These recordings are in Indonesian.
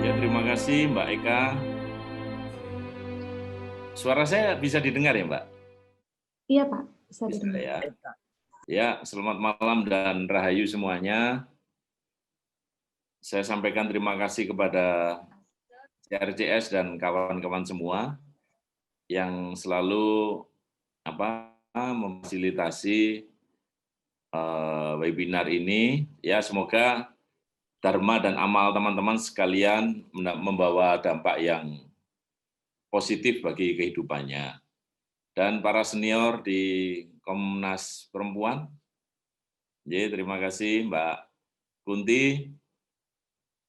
Ya, terima kasih Mbak Eka. Suara saya bisa didengar ya, Mbak? Iya, Pak. Bisa Bisa didengar. ya. Ya, selamat malam dan rahayu semuanya. Saya sampaikan terima kasih kepada CRCS dan kawan-kawan semua yang selalu memfasilitasi webinar ini. Ya, semoga dharma dan amal teman-teman sekalian membawa dampak yang positif bagi kehidupannya. Dan para senior di Komnas Perempuan, terima kasih Mbak Kunti.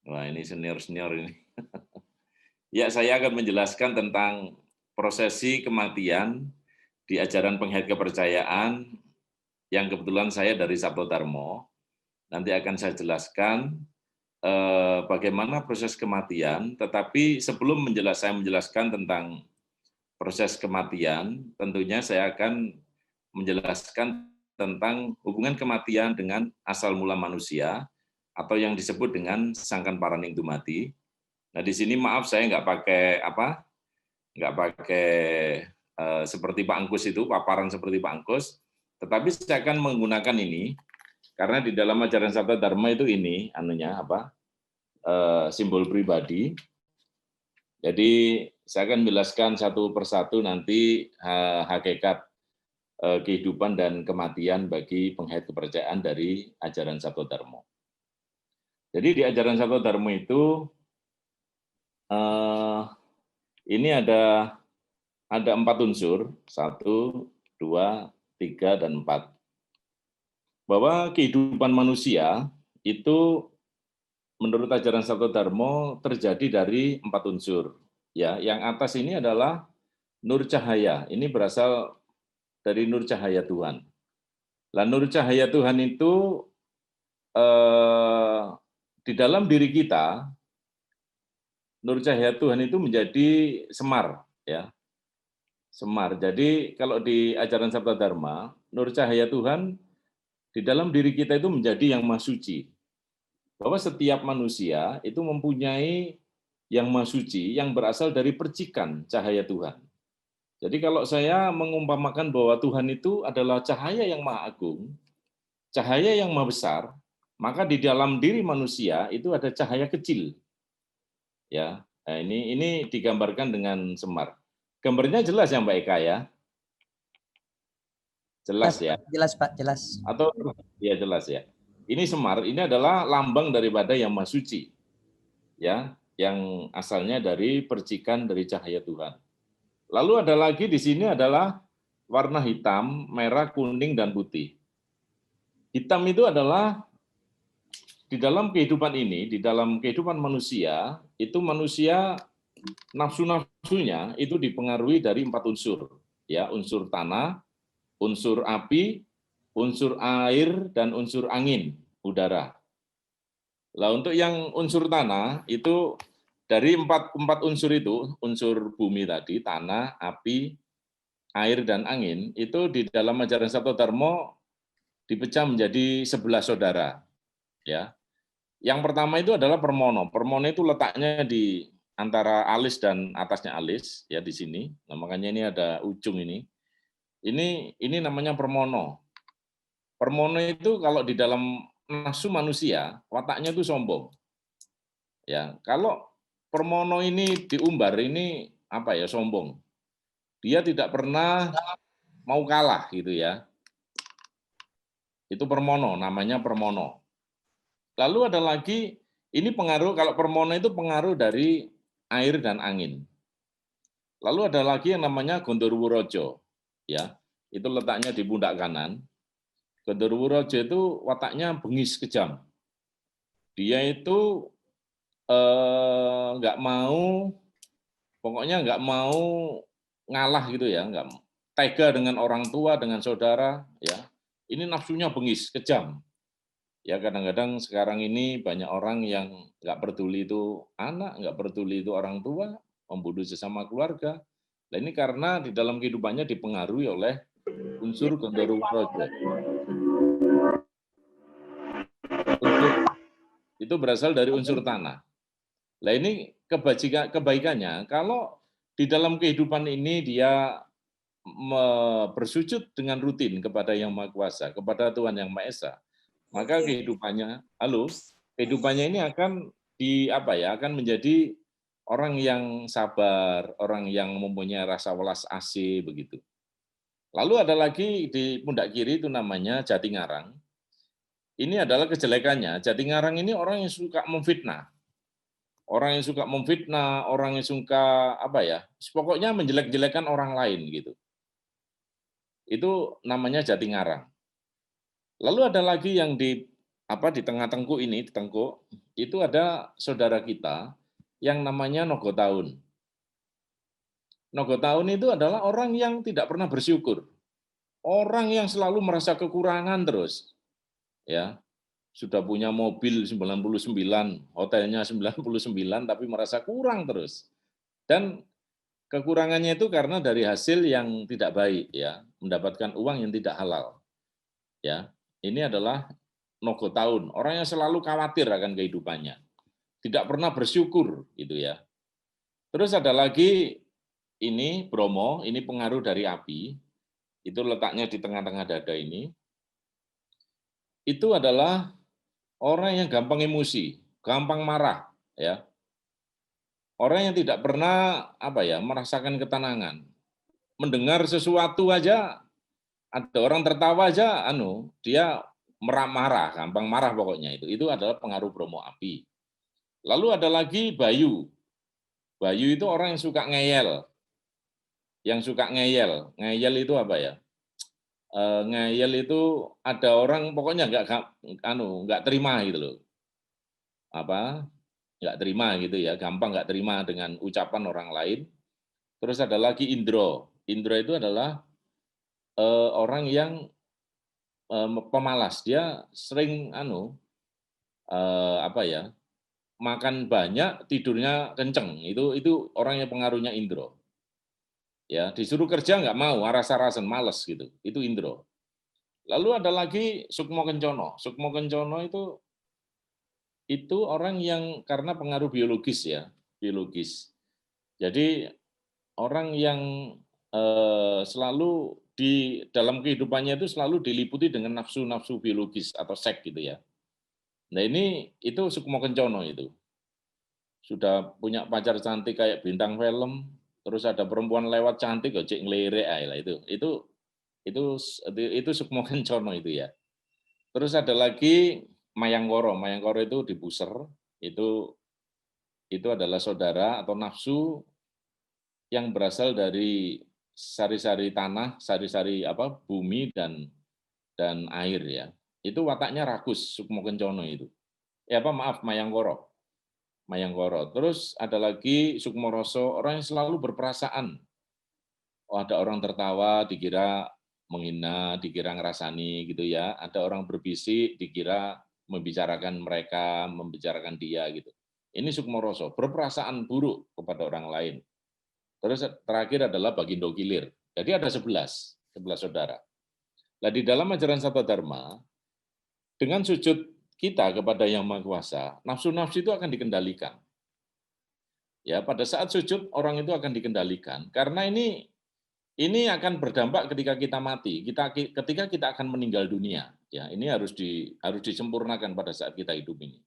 Wah, ini senior-senior ini. Ya, saya akan menjelaskan tentang prosesi kematian di ajaran penghead kepercayaan yang kebetulan saya dari Sabto Dharma. Nanti akan saya jelaskan bagaimana proses kematian, tetapi sebelum saya menjelaskan tentang proses kematian, tentunya saya akan menjelaskan tentang hubungan kematian dengan asal mula manusia atau yang disebut dengan sangkan paraning dumati. Nah, di sini maaf saya nggak pakai seperti Pak Angkus itu, paparan seperti Pak Angkus, tetapi saya akan menggunakan ini karena di dalam ajaran Sabda Dharma itu ini simbol pribadi. Jadi saya akan menjelaskan satu persatu nanti hakikat kehidupan dan kematian bagi penghead kepercayaan dari ajaran Sabto Dharma. Jadi di ajaran Sabto Dharma itu ini ada 4 unsur, 1, 2, 3, dan 4. Bahwa kehidupan manusia itu menurut ajaran Sabto Dharma terjadi dari 4 unsur. Ya, yang atas ini adalah nur cahaya. Ini berasal dari nur cahaya Tuhan. Lah nur cahaya Tuhan itu di dalam diri kita, nur cahaya Tuhan itu menjadi semar, ya. Semar. Jadi kalau di ajaran Sabta Dharma, nur cahaya Tuhan di dalam diri kita itu menjadi yang maha suci. Bahwa setiap manusia itu mempunyai yang maha suci yang berasal dari percikan cahaya Tuhan. Jadi kalau saya mengumpamakan bahwa Tuhan itu adalah cahaya yang maha agung, cahaya yang maha besar, maka di dalam diri manusia itu ada cahaya kecil. Ya, nah ini digambarkan dengan semar. Gambarnya jelas ya Mbak Eka ya? Jelas ya? Jelas Pak, jelas. Atau ya jelas ya. Ini semar, ini adalah lambang daripada yang maha suci. Ya, yang asalnya dari percikan dari cahaya Tuhan. Lalu ada lagi di sini adalah warna hitam, merah, kuning, dan putih. Hitam itu adalah di dalam kehidupan ini, di dalam kehidupan manusia, itu manusia nafsu-nafsunya itu dipengaruhi dari 4 unsur. Ya, unsur tanah, unsur api, unsur air, dan unsur angin, udara. Lah untuk yang unsur tanah itu dari empat unsur itu, unsur bumi tadi, tanah, api, air, dan angin, itu di dalam ajaran Sabto Dharma dipecah menjadi 11 saudara. Ya. Yang pertama itu adalah permono. Permono itu letaknya di antara alis dan atasnya alis, ya di sini. Nah, makanya ini ada ujung ini. Ini namanya permono. Permono itu kalau di dalam nafsu manusia, wataknya itu sombong. Ya, kalau permono ini diumbar, ini sombong. Dia tidak pernah mau kalah gitu ya. Itu permono, namanya permono. Lalu ada lagi, ini pengaruh, kalau permono itu pengaruh dari air dan angin. Lalu ada lagi yang namanya Gondorwurojo, ya, itu letaknya di pundak kanan. Gondorwurojo itu wataknya bengis kejam. Dia itu nggak mau, pokoknya nggak mau ngalah gitu ya, nggak tega dengan orang tua, dengan saudara, ya. Ini nafsunya bengis, kejam. Ya kadang-kadang sekarang ini banyak orang yang nggak peduli itu anak, nggak peduli itu orang tua, membunuh sesama keluarga. Nah ini karena di dalam kehidupannya dipengaruhi oleh unsur Gondorwurojo. Itu berasal dari unsur tanah. Lah ini kebaikannya kalau di dalam kehidupan ini dia bersujud dengan rutin kepada Yang Maha Kuasa, kepada Tuhan Yang Maha Esa, maka Oke. kehidupannya ini akan apa ya, akan menjadi orang yang sabar, orang yang mempunyai rasa welas asih begitu. Lalu ada lagi di pundak kiri itu namanya jati ngarang. Ini adalah kejelekannya. Jati ngarang ini orang yang suka memfitnah. Orang yang suka memfitnah, orang yang suka apa ya, pokoknya menjelek-jelekan orang lain gitu. Itu namanya jati ngarang. Lalu ada lagi yang di tengah tengkuk ini, di tengkuk, itu ada saudara kita yang namanya Nogotaun. Nogotaun itu adalah orang yang tidak pernah bersyukur. Orang yang selalu merasa kekurangan terus, ya. Sudah punya mobil 99, hotelnya 99 tapi merasa kurang terus. Dan kekurangannya itu karena dari hasil yang tidak baik ya, mendapatkan uang yang tidak halal. Ya. Ini adalah Nogotaun, orang yang selalu khawatir akan kehidupannya. Tidak pernah bersyukur gitu ya. Terus ada lagi ini Bromo, ini pengaruh dari api. Itu letaknya di tengah-tengah dada ini. Itu adalah orang yang gampang emosi, gampang marah ya. Orang yang tidak pernah merasakan ketenangan. Mendengar sesuatu aja ada orang tertawa aja dia marah, gampang marah pokoknya itu. Itu adalah pengaruh Bromo api. Lalu ada lagi Bayu. Bayu itu orang yang suka ngeyel. Yang suka ngeyel. Ngeyel itu apa ya? Ngeyel itu ada orang pokoknya nggak terima gitu loh. Nggak terima gitu ya, gampang nggak terima dengan ucapan orang lain. Terus ada lagi Indro. Indro itu adalah orang yang pemalas. Dia sering makan banyak, tidurnya kenceng. Itu orang yang pengaruhnya Indro. Ya, disuruh kerja nggak mau, aras-arasan, males gitu. Itu Indro. Lalu ada lagi Sukmo Kencono. Sukmo Kencono itu orang yang karena pengaruh biologis ya, biologis. Jadi orang yang selalu di dalam kehidupannya itu selalu diliputi dengan nafsu-nafsu biologis atau seks gitu ya. Nah itu Sukmo Kencono itu. Sudah punya pacar cantik kayak bintang film, terus ada perempuan lewat cantik kok cek ngelirek lah itu Sukmo Kencono itu ya. Terus ada lagi Mayangkoro. Mayangkoro itu di Buser, itu adalah saudara atau nafsu yang berasal dari sari-sari tanah, sari-sari bumi dan air ya. Itu wataknya rakus Sukmo Kencono itu. Mayangkoro. Mayangkoro. Terus ada lagi Sukmoroso, orang yang selalu berperasaan. Oh, ada orang tertawa dikira menghina, dikira ngerasani gitu ya. Ada orang berbisik dikira membicarakan mereka, membicarakan dia gitu. Ini Sukmoroso, berperasaan buruk kepada orang lain. Terus terakhir adalah Bagindo Gilir. Jadi ada 11 saudara. Nah, di dalam ajaran Sabda Dharma, dengan sujud kita kepada Yang Maha Kuasa, nafsu-nafsu itu akan dikendalikan. Ya, pada saat sujud orang itu akan dikendalikan karena ini akan berdampak ketika kita mati, ketika kita akan meninggal dunia. Ya, ini harus disempurnakan pada saat kita hidup ini.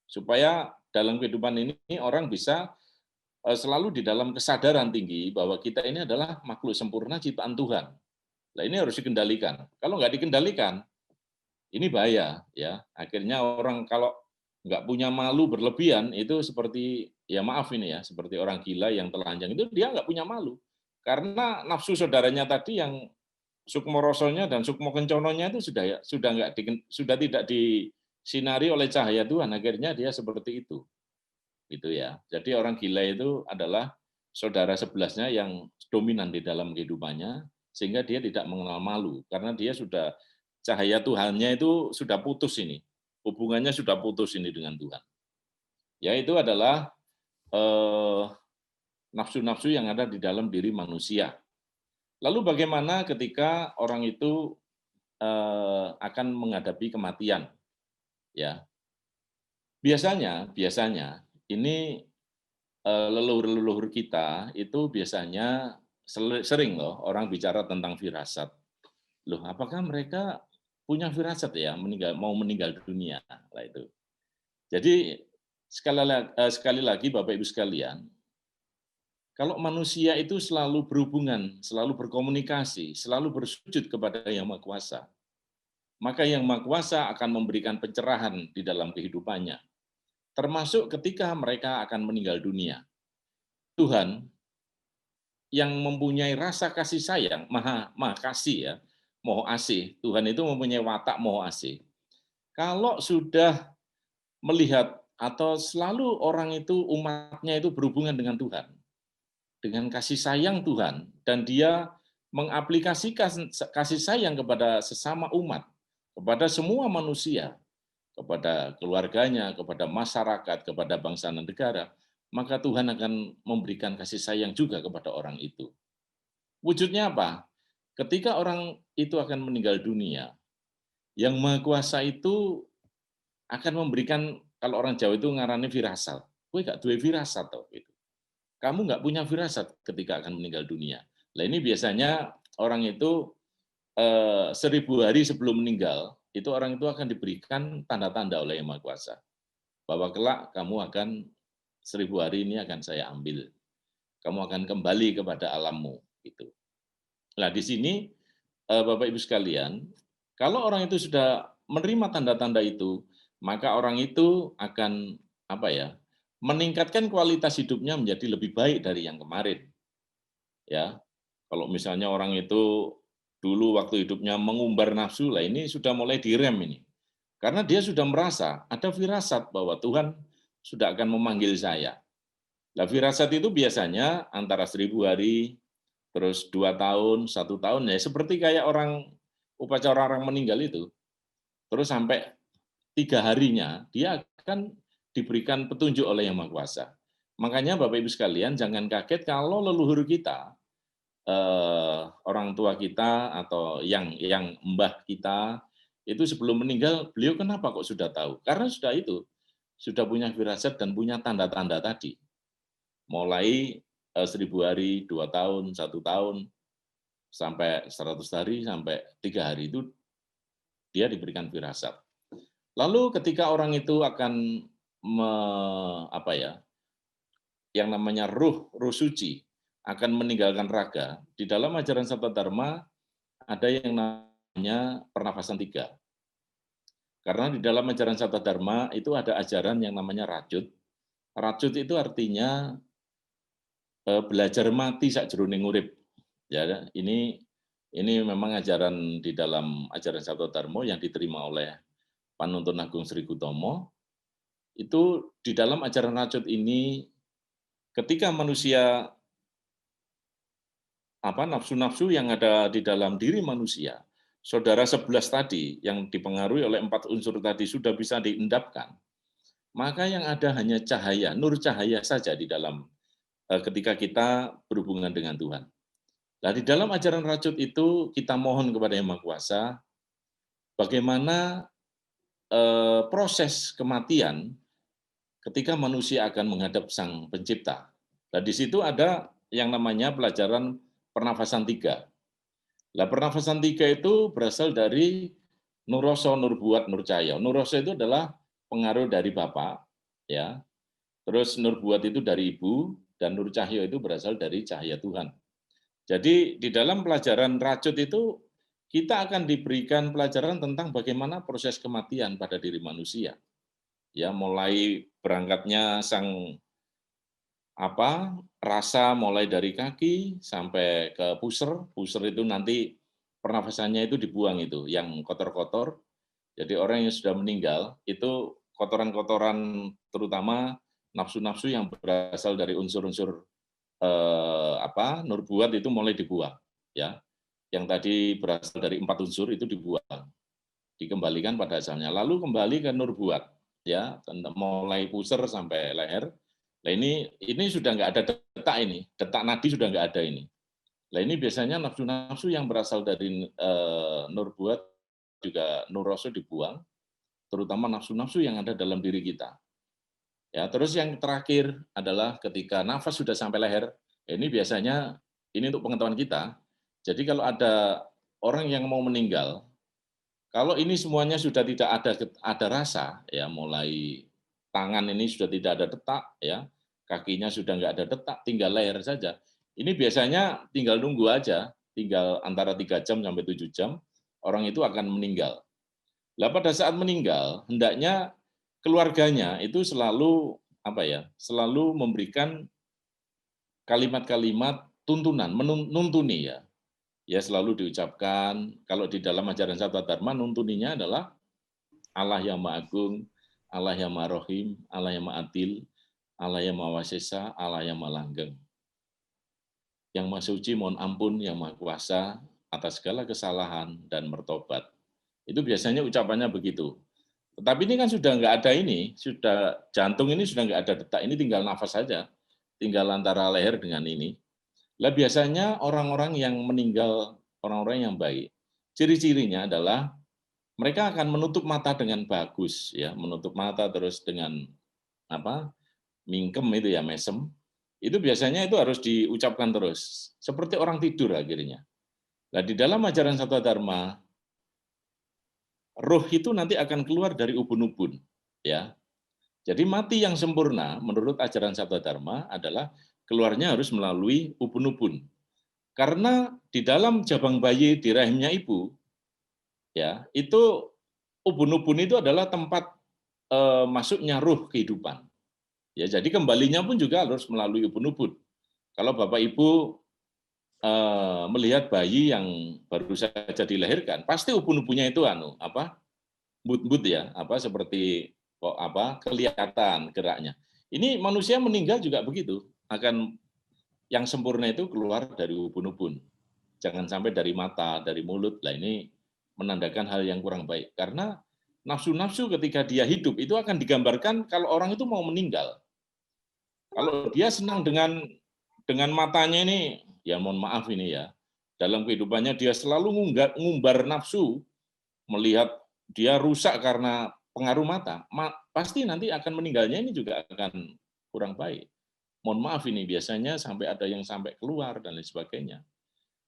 Supaya dalam kehidupan ini orang bisa selalu di dalam kesadaran tinggi bahwa kita ini adalah makhluk sempurna ciptaan Tuhan. Nah, ini harus dikendalikan. Kalau nggak dikendalikan, ini bahaya ya. Akhirnya orang kalau nggak punya malu berlebihan itu seperti seperti orang gila yang telanjang itu dia nggak punya malu. Karena nafsu saudaranya tadi yang Sukmo Rosonya dan Sukmo Kencononya itu sudah tidak disinari oleh cahaya Tuhan. Akhirnya dia seperti itu. Gitu ya. Jadi orang gila itu adalah saudara sebelasnya yang dominan di dalam kehidupannya sehingga dia tidak mengenal malu karena dia sudah cahaya Tuhannya itu sudah putus ini. Hubungannya sudah putus ini dengan Tuhan. Ya itu adalah nafsu-nafsu yang ada di dalam diri manusia. Lalu bagaimana ketika orang itu akan menghadapi kematian? Ya. Biasanya ini leluhur-leluhur kita itu biasanya sering loh orang bicara tentang firasat. Loh, apakah mereka punya firasat ya mau meninggal dunia? Lah itu. Jadi sekali lagi Bapak Ibu sekalian, kalau manusia itu selalu berhubungan, selalu berkomunikasi, selalu bersujud kepada Yang Maha Kuasa, maka Yang Maha Kuasa akan memberikan pencerahan di dalam kehidupannya, termasuk ketika mereka akan meninggal dunia. Tuhan yang mempunyai rasa kasih sayang, maha kasih ya, moho asih. Tuhan itu mempunyai watak moho asih. Kalau sudah melihat atau selalu orang itu, umatnya itu berhubungan dengan Tuhan, dengan kasih sayang Tuhan, dan dia mengaplikasikan kasih sayang kepada sesama umat, kepada semua manusia, kepada keluarganya, kepada masyarakat, kepada bangsa dan negara, maka Tuhan akan memberikan kasih sayang juga kepada orang itu. Wujudnya apa? Ketika orang itu akan meninggal dunia, Yang Maha Kuasa itu akan memberikan, kalau orang Jawa itu ngarani firasat. Kowe gak duwe firasat toh gitu. Kamu nggak punya firasat ketika akan meninggal dunia. Nah ini biasanya orang itu 1000 hari sebelum meninggal, itu orang itu akan diberikan tanda-tanda oleh Yang Maha Kuasa bahwa kelak kamu akan 1000 hari ini akan saya ambil, kamu akan kembali kepada alammu gitu. Nah di sini Bapak Ibu sekalian, kalau orang itu sudah menerima tanda-tanda itu, maka orang itu akan apa ya? Meningkatkan kualitas hidupnya menjadi lebih baik dari yang kemarin. Ya, kalau misalnya orang itu dulu waktu hidupnya mengumbar nafsu, lah ini sudah mulai direm ini. Karena dia sudah merasa ada firasat bahwa Tuhan sudah akan memanggil saya. Nah, firasat itu biasanya antara 1000 hari, terus 2 tahun, 1 tahun, ya seperti kayak orang upacara orang meninggal itu. Terus sampai 3 harinya, dia akan diberikan petunjuk oleh Yang Maha Kuasa. Makanya Bapak Ibu sekalian, jangan kaget kalau leluhur kita, orang tua kita atau yang mbah kita itu sebelum meninggal, beliau kenapa kok sudah tahu? Karena sudah itu, sudah punya firasat dan punya tanda-tanda tadi. Mulai 1000 hari, 2 tahun, 1 tahun, sampai 100 hari, sampai 3 hari itu dia diberikan firasat. Lalu ketika orang itu akan apa ya, yang namanya ruh suci akan meninggalkan raga, di dalam ajaran Sabda Dharma ada yang namanya pernafasan 3. Karena di dalam ajaran Sabda Dharma itu ada ajaran yang namanya rajut. Rajut itu artinya belajar mati sakjroning urip. Ya, ini memang ajaran di dalam ajaran Sabda Dharma yang diterima oleh Panuntun Agung Sri Gutomo. Itu di dalam ajaran rajut ini, ketika manusia nafsu-nafsu yang ada di dalam diri manusia, saudara 11 tadi yang dipengaruhi oleh 4 unsur tadi sudah bisa diendapkan, maka yang ada hanya cahaya, nur cahaya saja di dalam ketika kita berhubungan dengan Tuhan. Nah, di dalam ajaran rajut itu kita mohon kepada Yang Maha Kuasa bagaimana proses kematian ketika manusia akan menghadap Sang Pencipta. Nah, di situ ada yang namanya pelajaran pernafasan 3. Nah, pernafasan 3 itu berasal dari Nuroso, Nurbuat, Nurcahya. Nuroso itu adalah pengaruh dari Bapak, ya. Terus Nurbuat itu dari Ibu, dan Nurcahya itu berasal dari cahaya Tuhan. Jadi di dalam pelajaran rajut itu kita akan diberikan pelajaran tentang bagaimana proses kematian pada diri manusia. Ya, mulai berangkatnya sang rasa mulai dari kaki sampai ke puser. Puser itu nanti pernafasannya itu dibuang itu, yang kotor-kotor. Jadi orang yang sudah meninggal itu kotoran-kotoran, terutama nafsu-nafsu yang berasal dari unsur-unsur nurbuat itu mulai dibuang, ya. Yang tadi berasal dari 4 unsur itu dibuang, dikembalikan pada asalnya. Lalu kembali ke nurbuat, ya, mulai pusar sampai leher. Nah ini sudah nggak ada detak ini, detak nadi sudah nggak ada ini. Nah ini biasanya nafsu-nafsu yang berasal dari nurbuat juga nuroso dibuang, terutama nafsu-nafsu yang ada dalam diri kita. Ya, terus yang terakhir adalah ketika nafas sudah sampai leher, ini biasanya ini untuk pengetahuan kita. Jadi kalau ada orang yang mau meninggal, kalau ini semuanya sudah tidak ada rasa, ya mulai tangan ini sudah tidak ada detak, ya kakinya sudah nggak ada detak, tinggal leher saja. Ini biasanya tinggal nunggu aja, tinggal antara 3 jam sampai 7 jam, orang itu akan meninggal. Lah pada saat meninggal, hendaknya keluarganya itu selalu apa ya, selalu memberikan kalimat-kalimat tuntunan, menuntuni ya. Ya selalu diucapkan, kalau di dalam ajaran Sabda Dharma nuntuninya adalah Allah yang Maha Agung, Allah yang Maha Rohim, Allah yang Maha Adil, Allah yang Maha Wasesa, Allah yang Maha Langgeng. Yang Maha Suci mohon ampun, yang Maha Kuasa atas segala kesalahan dan bertobat. Itu biasanya ucapannya begitu. Tetapi ini kan sudah nggak ada ini, sudah jantung ini sudah nggak ada detak, ini tinggal nafas saja, tinggal antara leher dengan ini. Lah biasanya orang-orang yang meninggal, orang-orang yang baik, ciri-cirinya adalah mereka akan menutup mata dengan bagus, ya, menutup mata terus dengan apa, mingkem itu ya, mesem. Itu biasanya itu harus diucapkan terus, seperti orang tidur akhirnya. Nah di dalam ajaran Sabda Dharma, roh itu nanti akan keluar dari ubun-ubun, ya. Jadi mati yang sempurna menurut ajaran Sabda Dharma adalah keluarnya harus melalui ubun-ubun. Karena di dalam jabang bayi di rahimnya ibu, ya itu ubun-ubun itu adalah tempat masuknya ruh kehidupan. Ya, jadi kembalinya pun juga harus melalui ubun-ubun. Kalau Bapak Ibu melihat bayi yang baru saja dilahirkan, pasti ubun-ubunnya itu but-but ya, seperti kok kelihatan geraknya. Ini manusia meninggal juga begitu, akan yang sempurna itu keluar dari ubun-ubun. Jangan sampai dari mata, dari mulut. Lah ini menandakan hal yang kurang baik. Karena nafsu-nafsu ketika dia hidup itu akan digambarkan kalau orang itu mau meninggal. Kalau dia senang dengan matanya ini, ya mohon maaf ini ya, dalam kehidupannya dia selalu ngumbar nafsu, melihat dia rusak karena pengaruh mata, pasti nanti akan meninggalnya ini juga akan kurang baik. Mohon maaf ini biasanya sampai ada yang sampai keluar dan lain sebagainya.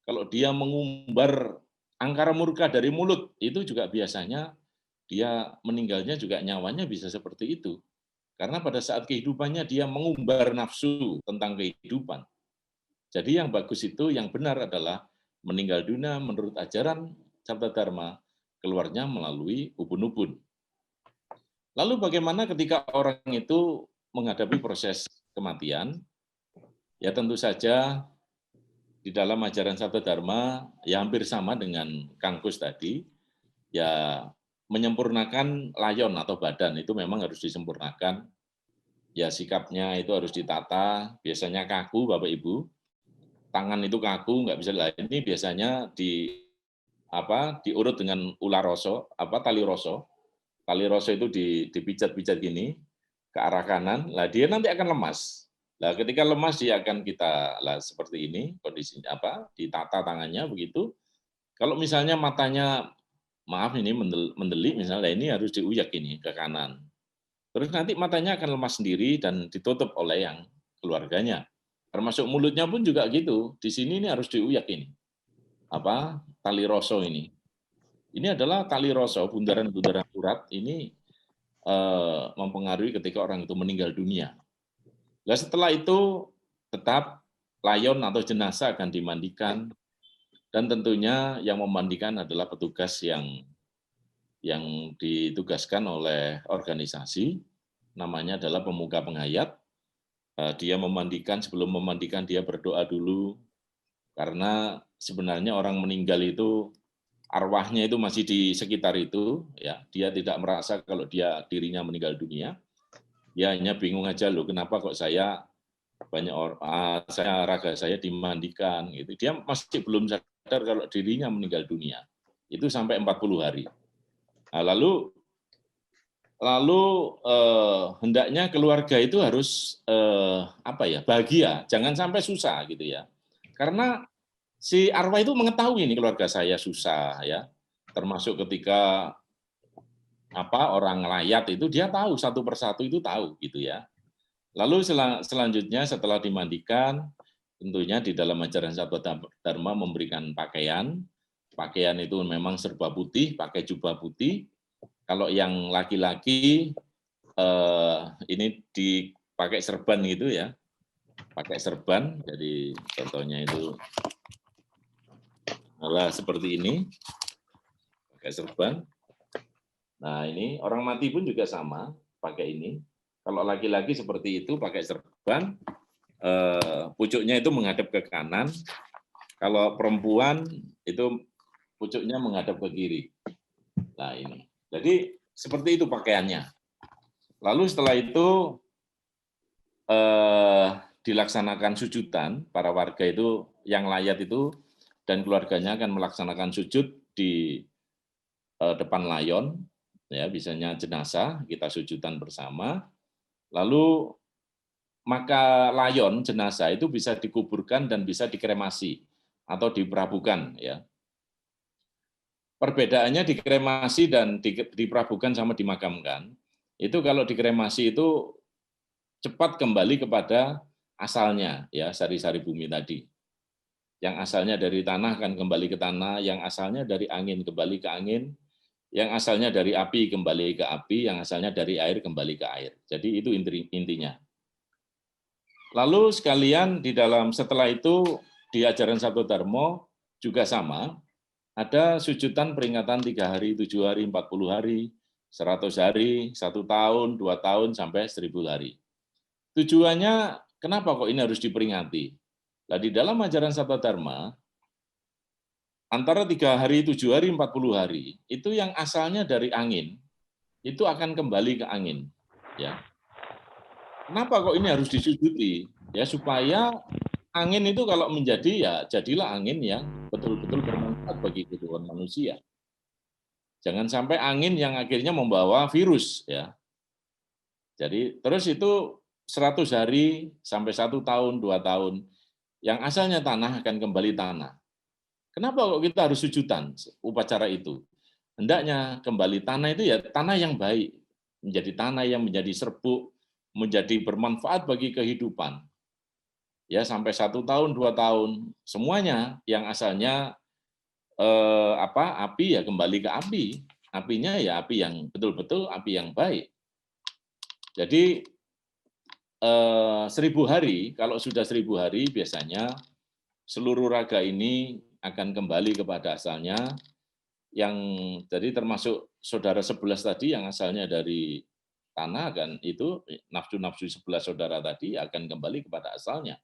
Kalau dia mengumbar angkara murka dari mulut, itu juga biasanya dia meninggalnya juga nyawanya bisa seperti itu. Karena pada saat kehidupannya dia mengumbar nafsu tentang kehidupan. Jadi yang bagus itu, yang benar adalah meninggal dunia menurut ajaran Sabda Dharma, keluarnya melalui ubun-ubun. Lalu bagaimana ketika orang itu menghadapi proses kematian? Ya tentu saja di dalam ajaran Sabda Dharma ya hampir sama dengan Kang Kus tadi, ya menyempurnakan layon atau badan itu memang harus disempurnakan. Ya sikapnya itu harus ditata, biasanya kaku Bapak Ibu, tangan itu kaku, nggak bisa lain. Ini biasanya diurut dengan ular roso, tali roso. Tali roso itu dipijat-pijat gini ke arah kanan, lah dia nanti akan lemas. Nah, ketika lemas dia akan kita seperti ini kondisinya ditata tangannya begitu. Kalau misalnya matanya maaf ini mendelik misalnya ini harus diuyak ini ke kanan. Terus nanti matanya akan lemas sendiri dan ditutup oleh yang keluarganya. Termasuk mulutnya pun juga gitu. Di sini ini harus diuyak ini. Tali roso ini. Ini adalah tali roso, bundaran-bundaran urat ini mempengaruhi ketika orang itu meninggal dunia. Nah, setelah itu tetap layon atau jenazah akan dimandikan dan tentunya yang memandikan adalah petugas yang ditugaskan oleh organisasi, namanya adalah pemuka penghayat. Dia memandikan, sebelum memandikan dia berdoa dulu, karena sebenarnya orang meninggal itu arwahnya itu masih di sekitar itu, ya dia tidak merasa kalau dirinya meninggal dunia, dia hanya bingung aja loh, kenapa kok saya raga saya dimandikan, gitu. Dia masih belum sadar kalau dirinya meninggal dunia, itu sampai 40 hari. Nah, lalu hendaknya keluarga itu harus bahagia, jangan sampai susah gitu ya. Karena si arwah itu mengetahui ini keluarga saya susah ya. Termasuk ketika orang layat itu dia tahu satu persatu itu tahu gitu ya. Lalu selanjutnya setelah dimandikan, tentunya di dalam ajaran Sabda Dharma memberikan pakaian. Pakaian itu memang serba putih, pakai jubah putih. Kalau yang laki-laki ini dipakai serban gitu ya, pakai serban. Jadi contohnya itu adalah seperti ini, pakai serban. Nah ini orang mati pun juga sama, pakai ini. Kalau laki-laki seperti itu pakai serban, pucuknya itu menghadap ke kanan. Kalau perempuan itu pucuknya menghadap ke kiri. Nah ini. Jadi seperti itu pakaiannya. Lalu setelah itu dilaksanakan sujudan, para warga itu yang layat itu dan keluarganya akan melaksanakan sujud di depan layon, ya biasanya jenazah kita sujudan bersama. Lalu maka layon jenazah itu bisa dikuburkan dan bisa dikremasi atau diperabukan ya. Perbedaannya dikremasi dan diperabukan sama dimakamkan. Itu kalau dikremasi itu cepat kembali kepada asalnya ya, sari-sari bumi tadi. Yang asalnya dari tanah akan kembali ke tanah, yang asalnya dari angin kembali ke angin, yang asalnya dari api kembali ke api, yang asalnya dari air kembali ke air. Jadi itu intinya. Lalu sekalian di dalam setelah itu di ajaran Sabda Dharma juga sama, ada sujudan peringatan 3 hari, 7 hari, 40 hari, 100 hari, 1 tahun, 2 tahun, sampai 1000 hari. Tujuannya kenapa kok ini harus diperingati? Nah, di dalam ajaran Sabda Dharma, antara 3 hari, 7 hari, 40 hari, itu yang asalnya dari angin, itu akan kembali ke angin. Ya. Kenapa kok ini harus disujudi? Ya, supaya angin itu kalau menjadi, ya jadilah angin yang betul-betul bermanfaat bagi kehidupan manusia. Jangan sampai angin yang akhirnya membawa virus. Ya. Jadi terus itu 100 hari sampai 1 tahun, 2 tahun, yang asalnya tanah akan kembali tanah. Kenapa kok kita harus sujudan upacara itu? Hendaknya kembali tanah itu ya tanah yang baik, menjadi tanah yang menjadi serbuk, menjadi bermanfaat bagi kehidupan. Ya sampai 1 tahun, 2 tahun, semuanya yang asalnya api ya kembali ke api. Apinya ya api yang betul-betul api yang baik. Jadi 1000 hari, kalau sudah 1000 hari biasanya seluruh raga ini akan kembali kepada asalnya, yang jadi termasuk saudara 11 tadi yang asalnya dari tanah, kan itu nafsu-nafsu 11 saudara tadi akan kembali kepada asalnya.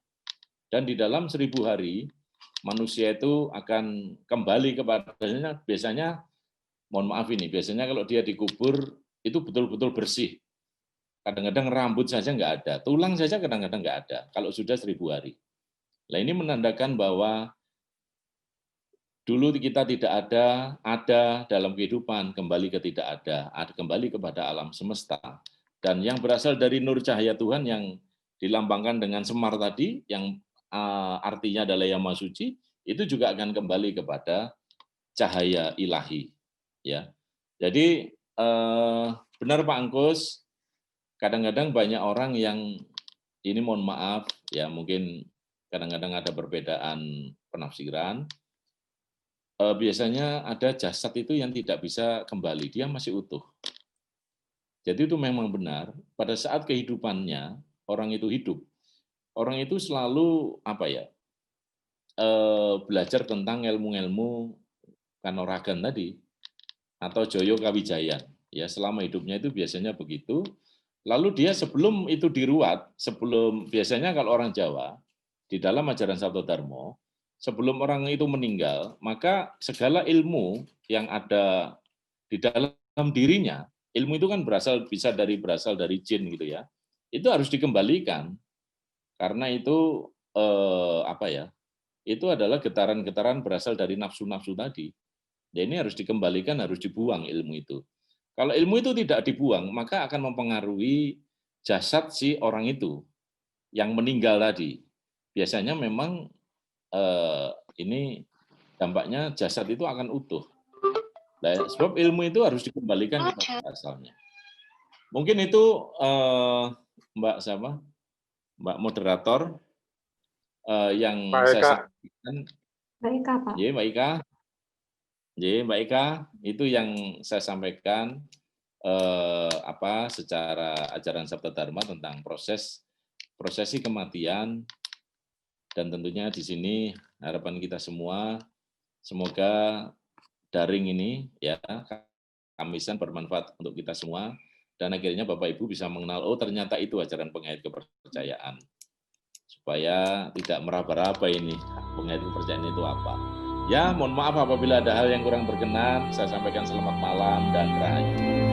Dan di dalam 1000 hari manusia itu akan kembali kepada biasanya mohon maaf ini, biasanya kalau dia dikubur itu betul-betul bersih. Kadang-kadang rambut saja nggak ada, tulang saja kadang-kadang nggak ada, kalau sudah 1000 hari. Nah ini menandakan bahwa dulu kita tidak ada dalam kehidupan, kembali ke tidak ada, kembali kepada alam semesta. Dan yang berasal dari nur cahaya Tuhan yang dilambangkan dengan semar tadi, yang artinya adalah yang maha suci, itu juga akan kembali kepada cahaya ilahi. Ya, jadi benar Pak Angkus, kadang-kadang banyak orang yang ini mohon maaf ya mungkin kadang-kadang ada perbedaan penafsiran. Biasanya ada jasad itu yang tidak bisa kembali, dia masih utuh. Jadi itu memang benar, pada saat kehidupannya orang itu hidup, orang itu selalu apa ya belajar tentang ilmu-ilmu kanuragan tadi atau Joyo Kawijayan. Ya selama hidupnya itu biasanya begitu. Lalu dia sebelum itu diruat, sebelum biasanya kalau orang Jawa di dalam ajaran Sabda Dharma, sebelum orang itu meninggal, maka segala ilmu yang ada di dalam dirinya, ilmu itu kan berasal dari jin gitu ya, itu harus dikembalikan karena itu apa ya? Itu adalah getaran-getaran berasal dari nafsu-nafsu tadi. Ya ini harus dikembalikan, harus dibuang ilmu itu. Kalau ilmu itu tidak dibuang, maka akan mempengaruhi jasad si orang itu yang meninggal tadi. Biasanya memang ini dampaknya jasad itu akan utuh. Nah, sebab ilmu itu harus dikembalikan kepada asalnya. Mungkin itu Mbak siapa? Mbak moderator, yang Pak saya Eka. sampaikan, Baik, Kak, Pak. ya Mbak Ika, ya Mbak Ika, itu yang saya sampaikan secara ajaran Sabda Dharma tentang prosesi kematian, dan tentunya di sini harapan kita semua semoga daring ini ya Kamisan bermanfaat untuk kita semua, dan akhirnya Bapak Ibu bisa mengenal, oh ternyata itu ajaran pengait kepercayaan, supaya tidak meraba-raba ini pengait kepercayaan itu apa. Ya, mohon maaf apabila ada hal yang kurang berkenan. Saya sampaikan selamat malam dan rahayu.